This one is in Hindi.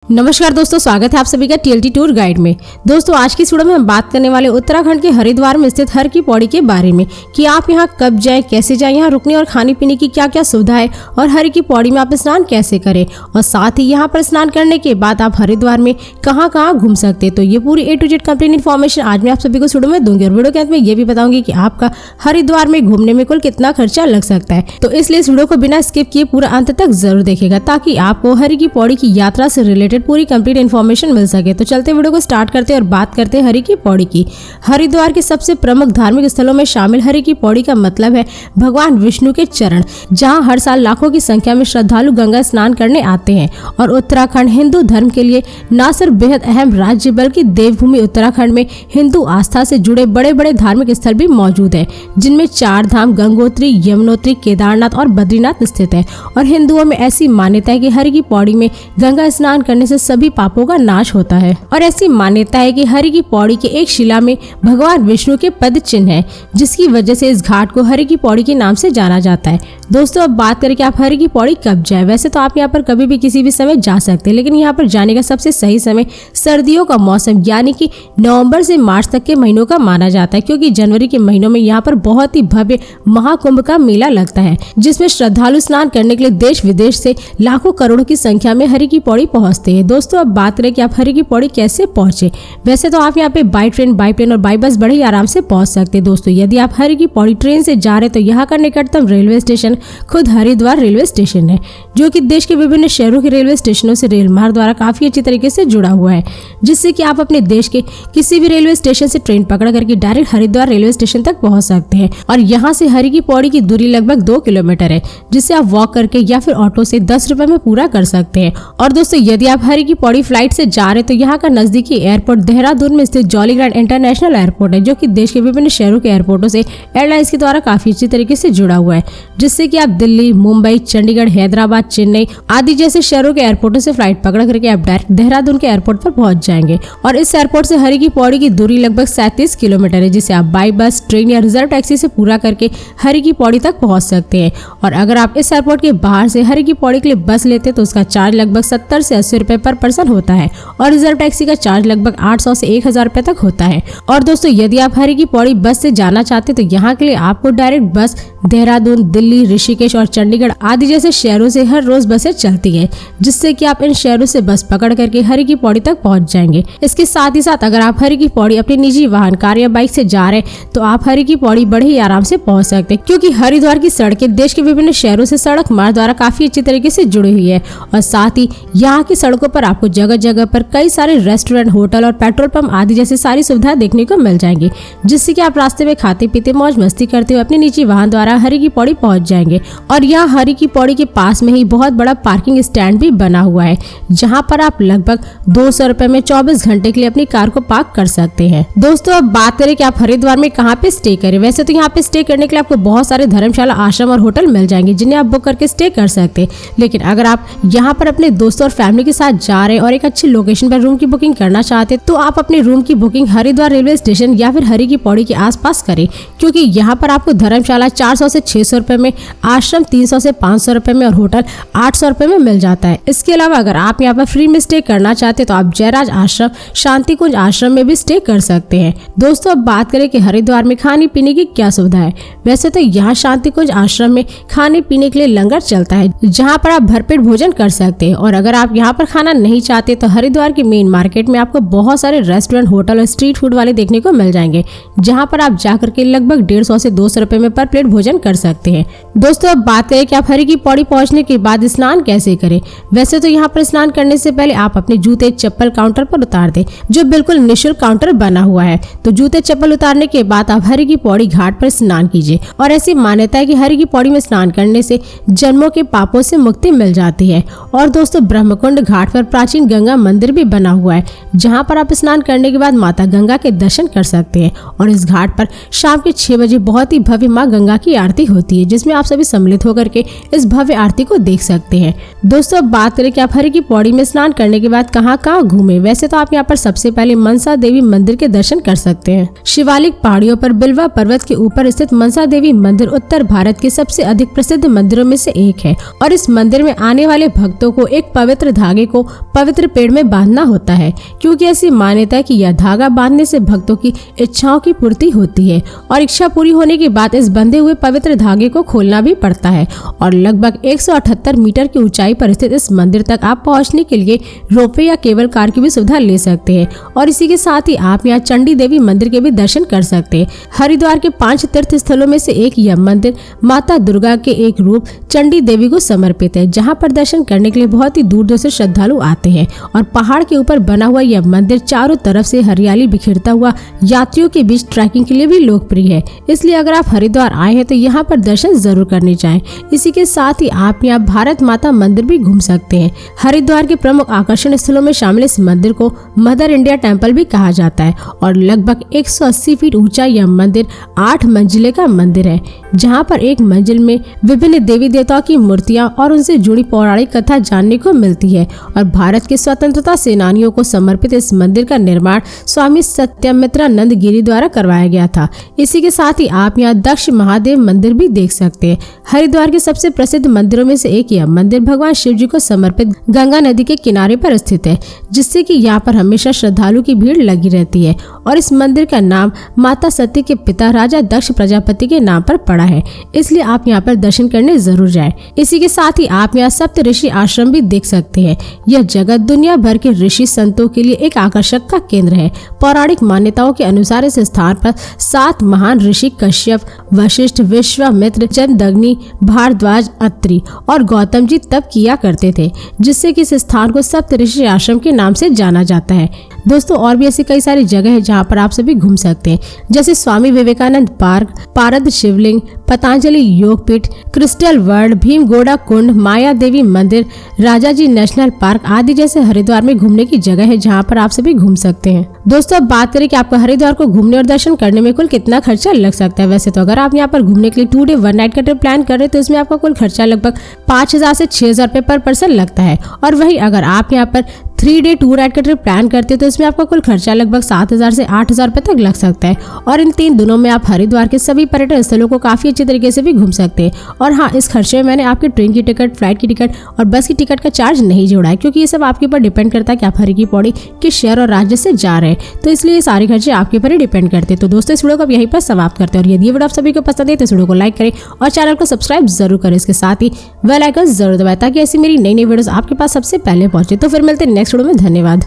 नमस्कार दोस्तों, स्वागत है आप सभी का टीएलटी टूर गाइड में। दोस्तों आज की इस वीडियो में हम बात करने वाले उत्तराखंड के हरिद्वार में स्थित हर की पौड़ी के बारे में कि आप यहां कब जाएं, कैसे जाएं, यहां रुकने और खाने पीने की क्या क्या सुविधा है और हर की पौड़ी में आप स्नान कैसे करें और साथ ही यहां पर स्नान करने के बाद आप हरिद्वार में कहां घूम सकते हैं। तो ये पूरी A to Z complete information आज मैं आप सभी को इस वीडियो में दूंगी और वीडियो के अंत में ये भी बताऊंगी कि आपका हरिद्वार में घूमने में कुल कितना खर्चा लग सकता है। तो इसलिए इस वीडियो को बिना स्किप किए पूरा अंत तक जरूर देखेगा ताकि आपको हर की पौड़ी की यात्रा से रिलेटेड पूरी कंप्लीट इन्फॉर्मेशन मिल सके। तो चलते वीडियो को स्टार्ट करते हैं और बात करते हैं हरि की पौड़ी की। हरिद्वार के सबसे प्रमुख धार्मिक स्थलों में शामिल हरि की पौड़ी का मतलब है भगवान विष्णु के चरण, जहां हर साल लाखों की संख्या में श्रद्धालु गंगा स्नान करने आते हैं। और उत्तराखंड हिंदू धर्म के लिए न सिर्फ बेहद अहम राज्य बल्कि देवभूमि उत्तराखंड में हिंदू आस्था से जुड़े बड़े बड़े धार्मिक स्थल भी मौजूद है, जिनमें 4 धाम गंगोत्री, यमुनोत्री, केदारनाथ और बद्रीनाथ स्थित है। और हिंदुओं में ऐसी मान्यता है कि हरि की पौड़ी में गंगा स्नान करने से सभी पापों का नाश होता है। और ऐसी मान्यता है कि हरि की पौड़ी के एक शिला में भगवान विष्णु के पद चिन्ह है, जिसकी वजह से इस घाट को हरि की पौड़ी के नाम से जाना जाता है। दोस्तों अब बात करें कि आप हरि की पौड़ी कब जाए। वैसे तो आप यहाँ पर कभी भी किसी भी समय जा सकते हैं, लेकिन यहाँ पर जाने का सबसे सही समय सर्दियों का मौसम यानी कि नवंबर से मार्च तक के महीनों का माना जाता है, क्योंकि जनवरी के महीनों में यहाँ पर बहुत ही भव्य महाकुंभ का मेला लगता है, जिसमें श्रद्धालु स्नान करने के लिए देश विदेश से लाखों करोड़ों की संख्या में हरि की पौड़ी पहुंचते हैं। दोस्तों अब बात करें कि आप हरि की पौड़ी कैसे पहुंचे। वैसे तो आप यहाँ पे बाई ट्रेन, बाई प्लेन और बाई बस बड़े ही आराम से पहुंच सकते हैं। दोस्तों यदि आप हरि की पौड़ी ट्रेन से जा रहे हैं तो यहाँ का निकटतम रेलवे स्टेशन खुद हरिद्वार रेलवे स्टेशन है, जो कि देश के विभिन्न शहरों के रेलवे स्टेशनों से रेल मार्ग द्वारा काफी अच्छी तरीके से जुड़ा हुआ है, जिससे कि आप अपने देश के किसी भी रेलवे स्टेशन से ट्रेन पकड़ करके डायरेक्ट हरिद्वार रेलवे स्टेशन तक पहुंच सकते हैं। और यहाँ से हरि की पौड़ी की दूरी लगभग 2 किलोमीटर है, जिसे आप वॉक करके या फिर ऑटो से 10 रुपए में पूरा कर सकते हैं। और दोस्तों यदि आप हरि की पौड़ी फ्लाइट से जा रहे तो यहाँ का नजदीकी एयरपोर्ट देहरादून में स्थित जॉली ग्रांट इंटरनेशनल एयरपोर्ट है, जो कि देश के विभिन्न शहरों के एयरपोर्टों से एयरलाइंस के द्वारा काफी अच्छी तरीके से जुड़ा हुआ है, जिससे कि आप दिल्ली, मुंबई, चंडीगढ़, हैदराबाद, चेन्नई आदि जैसे शहरों के एयरपोर्टों से फ्लाइट पकड़ करके आप डायरेक्ट देहरादून के एयरपोर्ट पर पहुंच जाएंगे। और इस एयरपोर्ट से हरि की पौड़ी की दूरी लगभग 37 किलोमीटर है, जिसे आप बाई बस, ट्रेन या रिजर्व टैक्सी से पूरा करके हरि की पौड़ी तक पहुंच सकते हैं। और अगर आप इस एयरपोर्ट के बाहर से हरि की पौड़ी के लिए बस लेते तो उसका चार्ज लगभग 70 से 80 रुपए पर पर्सन होता है और रिजर्व टैक्सी का चार्ज लगभग 800 से 1000 रुपए तक होता है। और दोस्तों यदि आप हरि की पौड़ी बस से जाना चाहते तो यहाँ के लिए आपको डायरेक्ट बस देहरादून, दिल्ली, ऋषिकेश और चंडीगढ़ आदि जैसे शहरों से हर रोज बसें चलती है, जिससे कि आप इन शहरों से बस पकड़ करके हरि की पौड़ी तक पहुंच जाएंगे। इसके साथ ही साथ अगर आप हरि की पौड़ी अपने निजी वाहन, कार या बाइक से जा रहे हैं तो आप हरि की पौड़ी बड़े ही आराम से पहुंच सकते हैं, क्योंकि हरिद्वार की सड़कें देश के विभिन्न शहरों से सड़क मार्ग द्वारा काफी अच्छी तरीके से जुड़ी हुई है। और साथ ही यहाँ की सड़कों पर आपको जगह जगह पर कई सारे रेस्टोरेंट, होटल और पेट्रोल पंप आदि जैसी सारी सुविधाएं देखने को मिल जाएंगी, जिससे कि आप रास्ते में खाते पीते मौज मस्ती करते हुए अपने निजी वाहन द्वारा हरि की पौड़ी पहुंच जाएंगे। और यहाँ हरि की पौड़ी के पास में ही बहुत बड़ा पार्किंग स्टैंड भी बना हुआ है, जहाँ पर आप लगभग 200 रुपए में 24 घंटे के लिए अपनी कार को पार्क कर सकते हैं। दोस्तों अब बात करें कि आप हरिद्वार में कहाँ पे स्टे करें। वैसे तो यहाँ पे स्टे करने के लिए आपको बहुत सारे धर्मशाला, आश्रम और होटल मिल जाएंगे, जिन्हें आप बुक करके स्टे कर सकते हैं। लेकिन अगर आप यहाँ पर अपने दोस्तों और फैमिली के साथ जा रहे हैं और एक अच्छी लोकेशन पर रूम की बुकिंग करना चाहते हैं तो आप अपने रूम की बुकिंग हरिद्वार रेलवे स्टेशन या फिर हरि की पौड़ी के आसपास करें, क्योंकि यहाँ पर आपको धर्मशाला 400 से 600 रुपए में, आश्रम 300 से 500 रुपए में और होटल 800 रुपए में मिल जाता है। इसके अलावा अगर आप यहाँ पर फ्री में स्टे करना चाहते हैं तो आप जयराज आश्रम, शांति कुंज आश्रम में भी स्टे कर सकते हैं। दोस्तों अब बात करें कि हरिद्वार में खाने पीने की क्या सुविधा है। वैसे तो यहाँ शांति कुंज आश्रम में खाने पीने के लिए लंगर चलता है, जहाँ पर आप भरपेट भोजन कर सकते हैं। और अगर आप यहाँ पर खाना नहीं चाहते तो हरिद्वार की मेन मार्केट में आपको बहुत सारे रेस्टोरेंट, होटल और स्ट्रीट फूड वाले देखने को मिल जाएंगे, जहाँ पर आप जाकर के लगभग 150 से 200 रुपए में पर प्लेट भोजन कर सकते हैं। दोस्तों अब बात करें कि आप हरि की पौड़ी पहुंचने के बाद स्नान कैसे करें। वैसे तो यहाँ पर स्नान करने से पहले आप अपने जूते चप्पल काउंटर पर उतार दें, जो बिल्कुल निःशुल्क काउंटर बना हुआ है। तो जूते चप्पल उतारने के बाद आप हरि की पौड़ी घाट पर स्नान कीजिए। और ऐसी मान्यता है कि हरि की पौड़ी में स्नान करने से जन्मों के पापों से मुक्ति मिल जाती है। और दोस्तों ब्रह्मकुंड घाट पर प्राचीन गंगा मंदिर भी बना हुआ है, जहाँ पर आप स्नान करने के बाद माता गंगा के दर्शन कर सकते हैं। और इस घाट पर शाम के 6 बजे बहुत ही भव्य माँ गंगा की आरती होती है, जिसमें आप सभी सम्मिलित होकर के इस भव्य आरती को देख सकते हैं। दोस्तों अब बात करें कि आप हरि की पौड़ी में स्नान करने के बाद कहाँ घूमे। वैसे तो आप यहाँ पर सबसे पहले मनसा देवी मंदिर के दर्शन कर सकते हैं। शिवालिक पहाड़ियों पर बिलवा पर्वत के ऊपर स्थित मनसा देवी मंदिर उत्तर भारत के सबसे अधिक प्रसिद्ध मंदिरों में से एक है। और इस मंदिर में आने वाले भक्तों को एक पवित्र धागे को पवित्र पेड़ में बांधना होता है, क्योंकि ऐसी मान्यता है कि यह धागा बांधने से भक्तों की इच्छाओं की पूर्ति होती है और इच्छा पूरी होने के बाद इस बंधे हुए पवित्र धागे को खोलना भी पड़ता है। और लगभग 178 मीटर की ऊंचाई पर स्थित इस मंदिर तक आप पहुंचने के लिए रोपवे या केबल कार की भी सुविधा ले सकते हैं। और इसी के साथ ही आप यहाँ चंडी देवी मंदिर के भी दर्शन कर सकते हैं। हरिद्वार के 5 तीर्थ स्थलों में से एक यह मंदिर माता दुर्गा के एक रूप चंडी देवी को समर्पित है, जहाँ पर दर्शन करने के लिए बहुत ही दूर दूर से श्रद्धालु आते हैं। और पहाड़ के ऊपर बना हुआ यह मंदिर चारों तरफ से हरियाली बिखेरता हुआ यात्रियों के बीच ट्रैकिंग के लिए भी लोकप्रिय है। इसलिए अगर आप हरिद्वार आए हैं तो यहाँ पर दर्शन जरूर करने जाएं। इसी के साथ ही आप यहाँ भारत माता मंदिर भी घूम सकते हैं। हरिद्वार के प्रमुख आकर्षण स्थलों में शामिल इस मंदिर को मदर इंडिया टेम्पल भी कहा जाता है और लगभग 180 फीट ऊंचा यह मंदिर 8 मंजिले का मंदिर है, जहाँ पर एक मंजिल में विभिन्न देवी देवताओं की मूर्तियां और उनसे जुड़ी पौराणिक कथा जानने को मिलती है। और भारत के स्वतंत्रता सेनानियों को समर्पित इस मंदिर का निर्माण स्वामी सत्यमित्रानंद गिरी द्वारा करवाया गया था। इसी के साथ ही आप यहाँ दक्ष महादेव मंदिर भी देख सकते हैं। हरिद्वार के सबसे प्रसिद्ध मंदिरों में से एक यह मंदिर भगवान शिव जी को समर्पित गंगा नदी के किनारे पर स्थित है, जिससे कि यहाँ पर हमेशा श्रद्धालु की भीड़ लगी रहती है। और इस मंदिर का नाम माता सती के पिता राजा दक्ष प्रजापति के नाम पर पड़ा है, इसलिए आप यहाँ पर दर्शन करने जरूर जाएं। इसी के साथ ही आप यहाँ सप्त ऋषि आश्रम भी देख सकते हैं। यह जगह दुनिया भर के ऋषि संतों के लिए एक आकर्षक का केंद्र है। पौराणिक मान्यताओं के अनुसार इस स्थान पर 7 महान ऋषि कश्यप, वशिष्ठ, विश्वामित्र, जमदग्नि, भारद्वाज, अत्रि और गौतम जी तप किया करते थे, जिससे कि इस स्थान को सप्त ऋषि आश्रम के नाम से जाना जाता है। दोस्तों और भी ऐसी कई सारी जगह है जहाँ पर आप सभी घूम सकते हैं, जैसे स्वामी विवेकानंद पार्क, पारद शिवलिंग, पतंजलि योगपीठ, क्रिस्टल वर्ल्ड, भीमगोड़ा कुंड, माया देवी मंदिर, राजाजी नेशनल पार्क आदि जैसे हरिद्वार में घूमने की जगह है जहाँ पर आप सभी घूम सकते हैं। दोस्तों अब बात करें कि आपको हरिद्वार को घूमने और दर्शन करने में कुल कितना खर्चा लग सकता है। वैसे तो अगर आप यहाँ पर घूमने के लिए 2 डे 1 नाइट का ट्रिप प्लान कर रहे हैं तो इसमें आपका कुल खर्चा लगभग 5000 से 6000 रुपए पर पर्सन लगता है। और वही अगर आप यहाँ पर 3 डे 2 नाइट का ट्रिप प्लान करते हैं तो इसमें आपका कुल खर्चा लगभग 7000 से 8000 रुपए तक लग सकता है। और इन 3 दिनों में आप हरिद्वार के सभी पर्यटन स्थलों को काफी अच्छे तरीके से भी घूम सकते हैं। और हाँ, इस खर्चे में मैंने आपके ट्रेन की टिकट, फ्लाइट की टिकट और बस की टिकट का चार्ज नहीं जोड़ा है, क्योंकि ये सब आपके ऊपर डिपेंड करता है कि आप हरि की पौड़ी किस शहर और राज्य से जा रहे हैं, तो इसलिए ये सारे खर्चे आपके ऊपर ही डिपेंड करते हैं। तो दोस्तों इस वीडियो को अब यहीं पर समाप्त करते हैं और यदि ये वीडियो आप सभी को पसंद है तो इस वीडियो को लाइक करें और चैनल को सब्सक्राइब जरूर करें। इसके साथ ही बेल आइकन जरूर दबाएं ताकि ऐसी मेरी नई वीडियोस आपके पास सबसे पहले पहुंचे। तो फिर मिलते हैं नेक्स्ट वीडियो में। धन्यवाद।